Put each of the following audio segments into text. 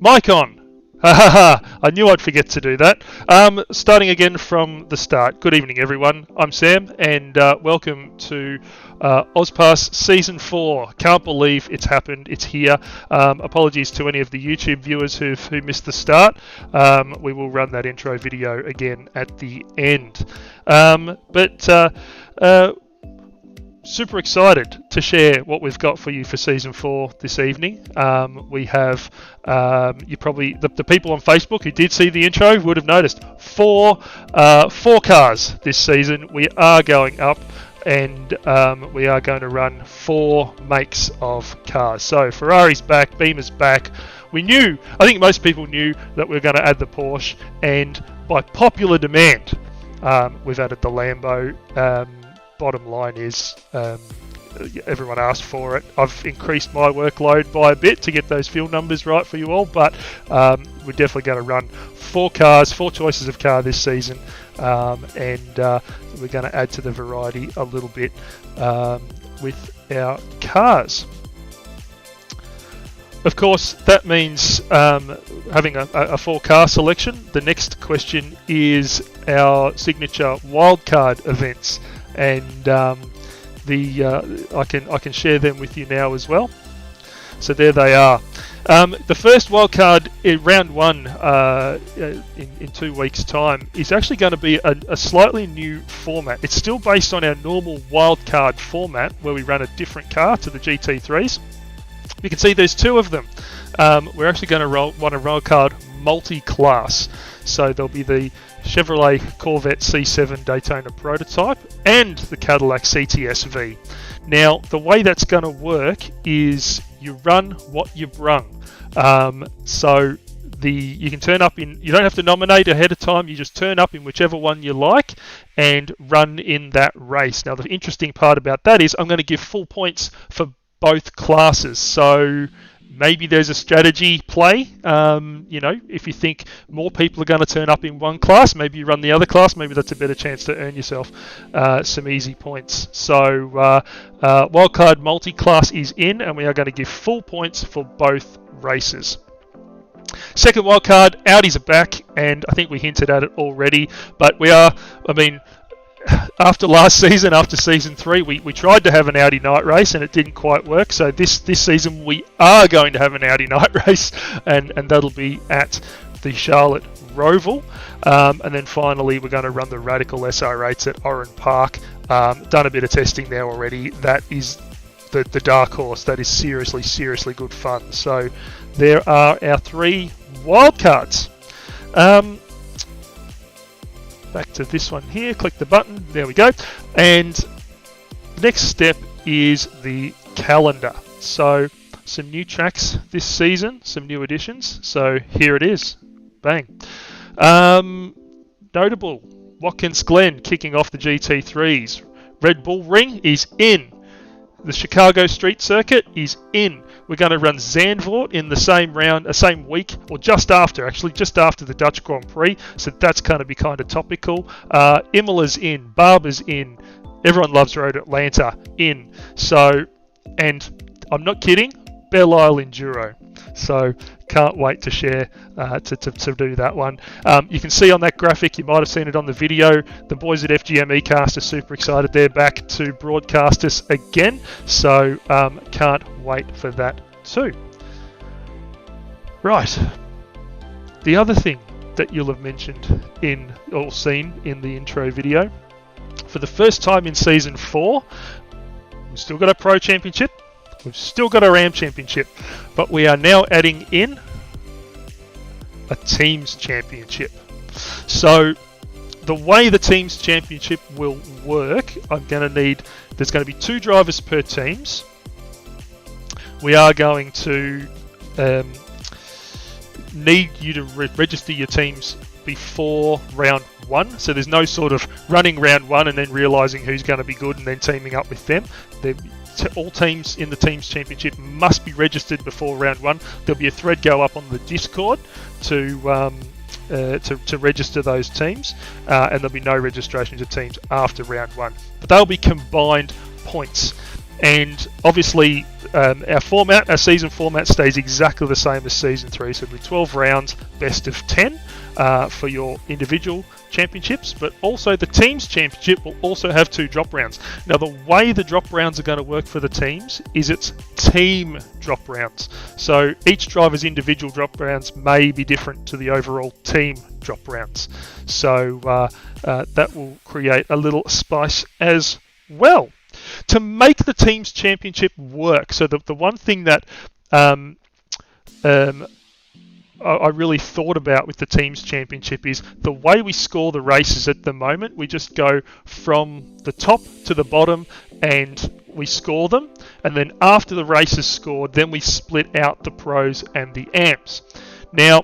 Mic on. Ha ha ha! I knew I'd forget to do that. Starting again from the start. Good evening, everyone. I'm Sam, and welcome to Ozpass Season 4. Can't believe it's happened. It's here. Apologies to any of the YouTube viewers who missed the start. We will run that intro video again at the end. Super excited to share what we've got for you for Season 4 this evening. We have, you probably, the people on Facebook who did see the intro would have noticed, four cars this season. We are going up and we are going to run 4 makes of cars. So Ferrari's back, Beamer's back. I think most people knew that we were going to add the Porsche, and by popular demand, we've added the Lambo. Bottom line is everyone asked for it. I've increased my workload by a bit to get those fuel numbers right for you all, but we're definitely going to run 4 choices of car this season, and we're going to add to the variety a little bit with our cars. Of course, that means having a 4-car selection. The next question is our signature wildcard events, and I can share them with you now as well. So there they are. The first wildcard in round 1 in 2 weeks' time is actually going to be a slightly new format. It's still based on our normal wildcard format where we run a different car to the GT3s. You can see there's 2 of them. We're actually going to run a wildcard multi-class. So there'll be the Chevrolet Corvette C7 Daytona prototype and the Cadillac CTS-V. Now, the way that's going to work is you run what you brung. So you can turn up in, you don't have to nominate ahead of time, you just turn up in whichever one you like and run in that race. Now, the interesting part about that is I'm going to give full points for both classes. So maybe there's a strategy play. If you think more people are going to turn up in one class, maybe you run the other class. Maybe that's a better chance to earn yourself some easy points. So wildcard multi-class is in, and we are going to give full points for both races. Second wildcard, Audis are back, and I think we hinted at it already, but after last season, after Season 3, we tried to have an Audi night race and it didn't quite work. So this season we are going to have an Audi night race, and that'll be at the Charlotte Roval. And then finally, we're going to run the Radical SR8s at Oran Park. Done a bit of testing there already. That is the dark horse. That is seriously good fun. So there are our 3 wildcards. Back to this one here, click the button, there we go. And the next step is the calendar. So some new tracks this season, some new additions. So here it is, bang. Notable, Watkins Glen kicking off the GT3s. Red Bull Ring is in. The Chicago Street Circuit is in. We're going to run Zandvoort in the same week, or just after the Dutch Grand Prix. So that's going to be kind of topical. Imola's in, Barber's in. Everyone loves Road Atlanta in. So, and I'm not kidding, Belle Isle Enduro. So can't wait to share to do that one. You can see on that graphic, you might have seen it on the video, the boys at FGM eCast are super excited. They're back to broadcast us again, so can't wait for that too. Right, the other thing that you'll have mentioned seen in the intro video, for the first time in Season 4, we've still got a Pro Championship, we've still got a Ram Championship, but we are now adding in a Teams Championship. So the way the Teams Championship will work, there's going to be 2 drivers per teams. We are going to need you to register your teams before round 1. So there's no sort of running round 1 and then realising who's going to be good and then teaming up with them. All teams in the Teams Championship must be registered before round 1. There'll be a thread go up on the Discord to register those teams, and there'll be no registrations of teams after round 1. But they'll be combined points. And obviously, our season format stays exactly the same as season 3. So it'll be 12 rounds, best of 10 for your individual championships, but also the teams championship will also have 2 drop rounds. Now, the way the drop rounds are going to work for the teams is it's team drop rounds. So each driver's individual drop rounds may be different to the overall team drop rounds. So that will create a little spice as well. To make the teams championship work, so the one thing that I really thought about with the teams championship is the way we score the races at the moment. We just go from the top to the bottom and we score them, and then after the race is scored, then we split out the pros and the AMs. Now,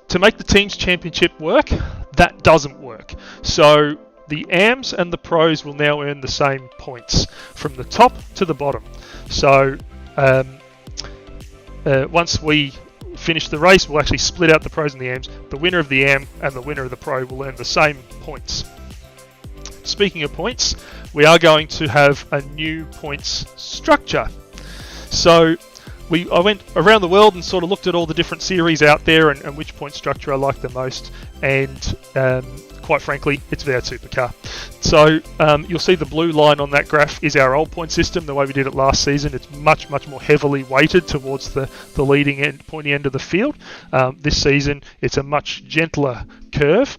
to make the teams championship work, that doesn't work. So the AMs and the pros will now earn the same points from the top to the bottom. So once we finish the race, we'll actually split out the pros and the AMs. The winner of the AM and the winner of the pro will earn the same points. Speaking of points, we are going to have a new points structure. So I went around the world and sort of looked at all the different series out there and which point structure I like the most, and quite frankly, it's V8 Supercar. So you'll see the blue line on that graph is our old point system, the way we did it last season. It's much more heavily weighted towards the leading end, pointy end of the field. This season, it's a much gentler curve,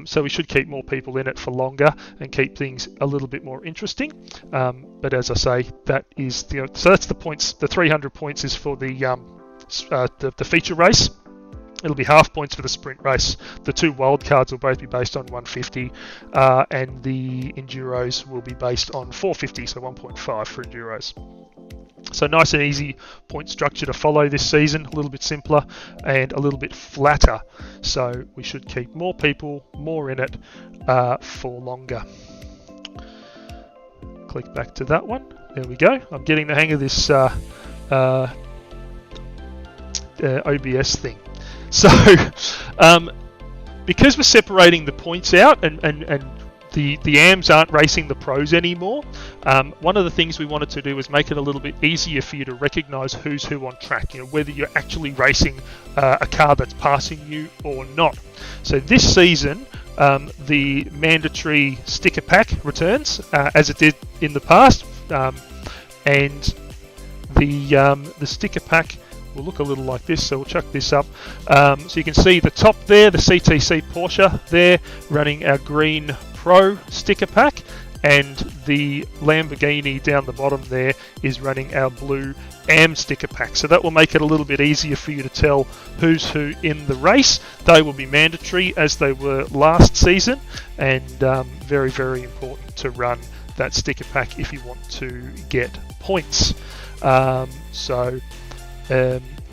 so we should keep more people in it for longer and keep things a little bit more interesting. But as I say, that is so that's the points. The 300 points is for the feature race. It'll be half points for the sprint race. The 2 wildcards will both be based on 150, and the Enduros will be based on 450, so 1.5 for Enduros. So nice and easy point structure to follow this season, a little bit simpler and a little bit flatter. So we should keep more people, more in it for longer. Click back to that one. There we go. I'm getting the hang of this OBS thing. So, because we're separating the points out and the AMs aren't racing the pros anymore, one of the things we wanted to do was make it a little bit easier for you to recognise who's who on track, whether you're actually racing a car that's passing you or not. So this season, the mandatory sticker pack returns, as it did in the past, and the sticker pack will look a little like this, so we'll chuck this up. So you can see the top there, the CTC Porsche there, running our green Pro sticker pack, and the Lamborghini down the bottom there is running our blue AM sticker pack. So that will make it a little bit easier for you to tell who's who in the race. They will be mandatory as they were last season, and very, very important to run that sticker pack if you want to get points.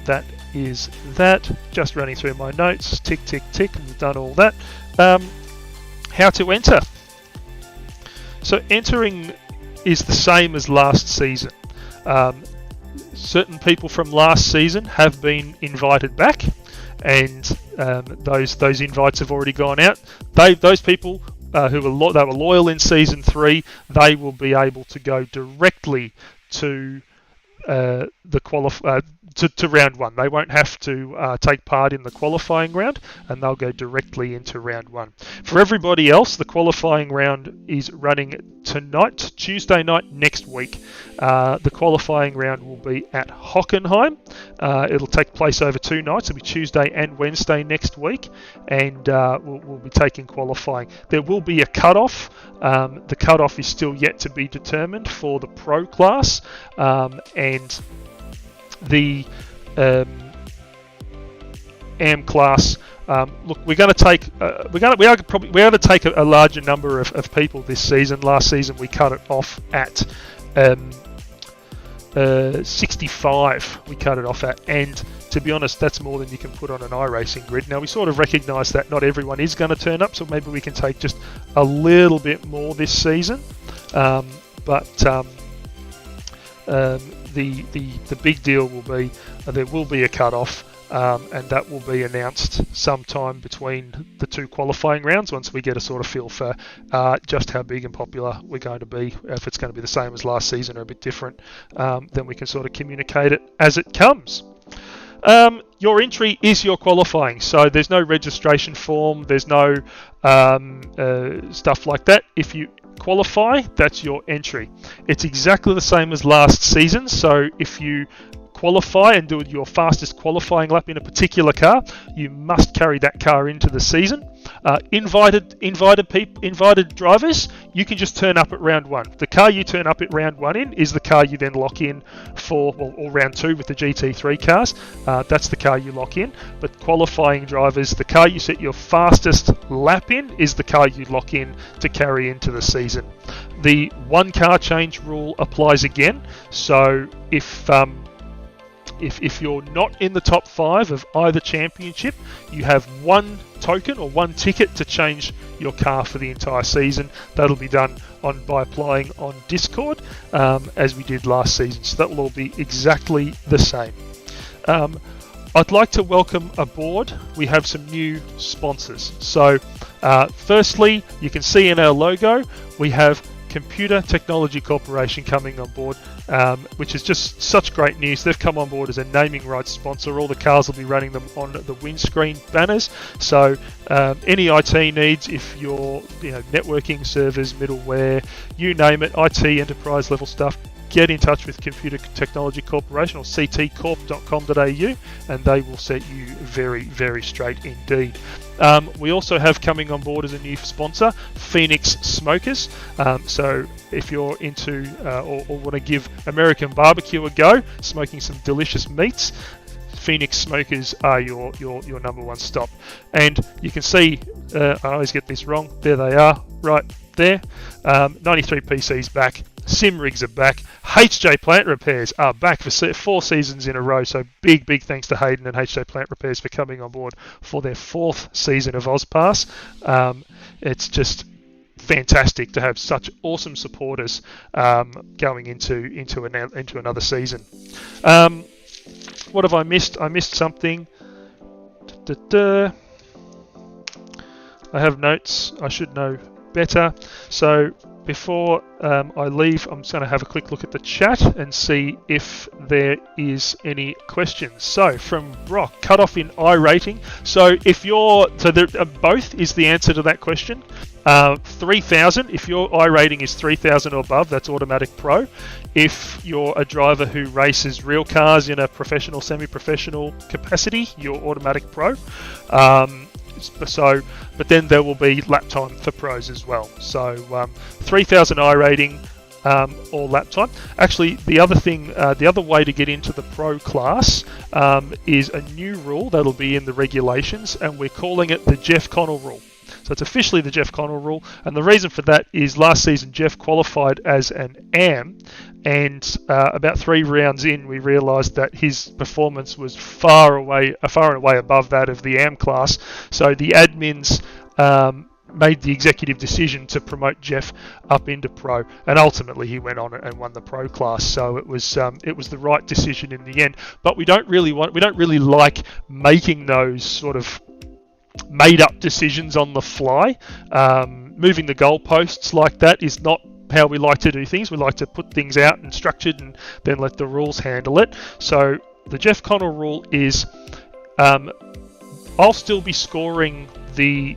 That is that. Just running through my notes. Tick, tick, tick. We've done all that. How to enter. So entering is the same as last season. Certain people from last season have been invited back, and those invites have already gone out. Those people who were they were loyal in season 3, they will be able to go directly to to round 1. They won't have to take part in the qualifying round, and they'll go directly into round 1. For everybody else, the qualifying round is running tonight, Tuesday night next week. The qualifying round will be at Hockenheim. It'll take place over 2 nights. It'll be Tuesday and Wednesday next week, and we'll be taking qualifying. There will be a cut-off. The cut-off is still yet to be determined for the pro class, and the AM class. Look, we're going to take we are to take a larger number of people this season. Last season we cut it off at 65. We cut it off at, and to be honest, that's more than you can put on an iRacing grid. Now we sort of recognise that not everyone is going to turn up, so maybe we can take just a little bit more this season. The big deal will be there will be a cut-off and that will be announced sometime between the 2 qualifying rounds once we get a sort of feel for just how big and popular we're going to be. If it's going to be the same as last season or a bit different, then we can sort of communicate it as it comes. Your entry is your qualifying, so there's no registration form, there's no stuff like that. If you qualify, that's your entry. It's exactly the same as last season, so if you qualify and do your fastest qualifying lap in a particular car, you must carry that car into the season. Invited drivers, you can just turn up at round 1. The car you turn up at round 1 in is the car you then lock in for, or round 2 with the GT3 cars. That's the car you lock in. But qualifying drivers, the car you set your fastest lap in is the car you lock in to carry into the season. The 1 car change rule applies again. So if you're not in the top 5 of either championship, you have 1 token or 1 ticket to change your car for the entire season. That'll be done by applying on Discord, as we did last season. So that will all be exactly the same. I'd like to welcome aboard. We have some new sponsors. So firstly, you can see in our logo, we have Computer Technology Corporation coming on board, which is just such great news. They've come on board as a naming rights sponsor. All the cars will be running them on the windscreen banners. So any IT needs, if you're networking, servers, middleware, you name it, IT enterprise level stuff, get in touch with Computer Technology Corporation or ctcorp.com.au and they will set you very, very straight indeed. We also have coming on board as a new sponsor, Phoenix Smokers. So if you're into or want to give American barbecue a go, smoking some delicious meats, Phoenix Smokers are your number 1 stop. And you can see, I always get this wrong, there they are, right there. 93 PCs back. Sim rigs are back. HJ Plant Repairs are back for 4 seasons in a row. So big thanks to Hayden and HJ Plant Repairs for coming on board for their 4th season of OzPass. It's just fantastic to have such awesome supporters going into another season. What have I missed? I missed something. I have notes. I should know better. So before I leave, I'm just going to have a quick look at the chat and see if there is any questions. So from Brock, cut off in I rating. So if both is the answer to that question. 3,000. If your I rating is 3,000 or above, that's automatic pro. If you're a driver who races real cars in a professional, semi-professional capacity, you're automatic pro. But then there will be lap time for pros as well. So 3,000 I rating or lap time. Actually, the other way to get into the pro class is a new rule that'll be in the regulations, and we're calling it the Jeff Connell rule. So it's officially the Jeff Connell rule, and the reason for that is last season Jeff qualified as an AM, and about 3 rounds in we realised that his performance was far and away above that of the AM class. So the admins made the executive decision to promote Jeff up into pro, and ultimately he went on and won the pro class. So it was the right decision in the end. But we don't really like making those sort of made up decisions on the fly. Moving the goalposts like that is not how we like to do things. We like to put things out and structured and then let the rules handle it. So the Jeff Connell rule is I'll still be scoring the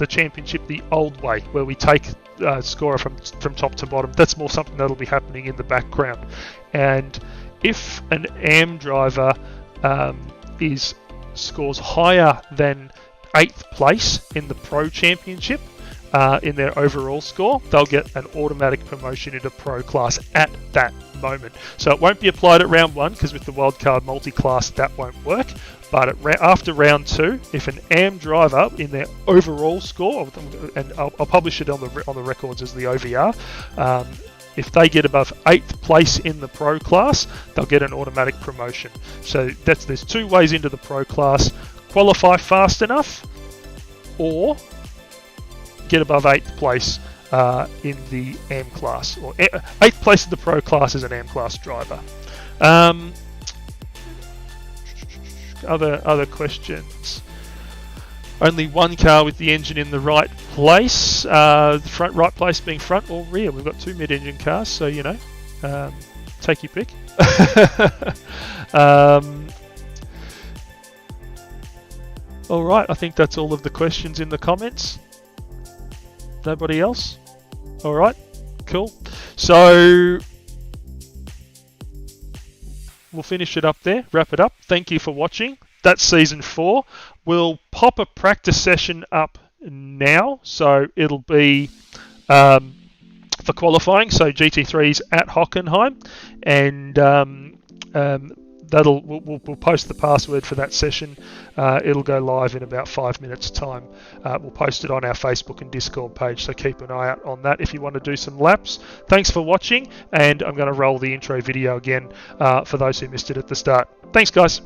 championship the old way, where we take scorer from top to bottom. That's more something that'll be happening in the background. And if an AM driver scores higher than 8th place in the Pro Championship in their overall score, they'll get an automatic promotion into Pro class at that moment. So it won't be applied at round 1, because with the wildcard multi-class that won't work. But after round 2, if an AM driver in their overall score, and I'll publish it on the records as the OVR, if they get above 8th place in the Pro class, they'll get an automatic promotion. So there's 2 ways into the Pro class: qualify fast enough, or get above 8th place in the AM class, or 8th place in the Pro class as an AM class driver. Other questions. Only one car with the engine in the right place. The right place being front or rear. We've got 2 mid-engine cars, so take your pick. All right, I think that's all of the questions in the comments. Nobody else? All right, cool. So we'll finish it up there, wrap it up. Thank you for watching. That's season 4. We'll pop a practice session up now, so it'll be for qualifying. So GT3's at Hockenheim, and we'll post the password for that session. It'll go live in about 5 minutes time. We'll post it on our Facebook and Discord page, so keep an eye out on that if you want to do some laps. Thanks for watching, and I'm going to roll the intro video again for those who missed it at the start. Thanks, guys.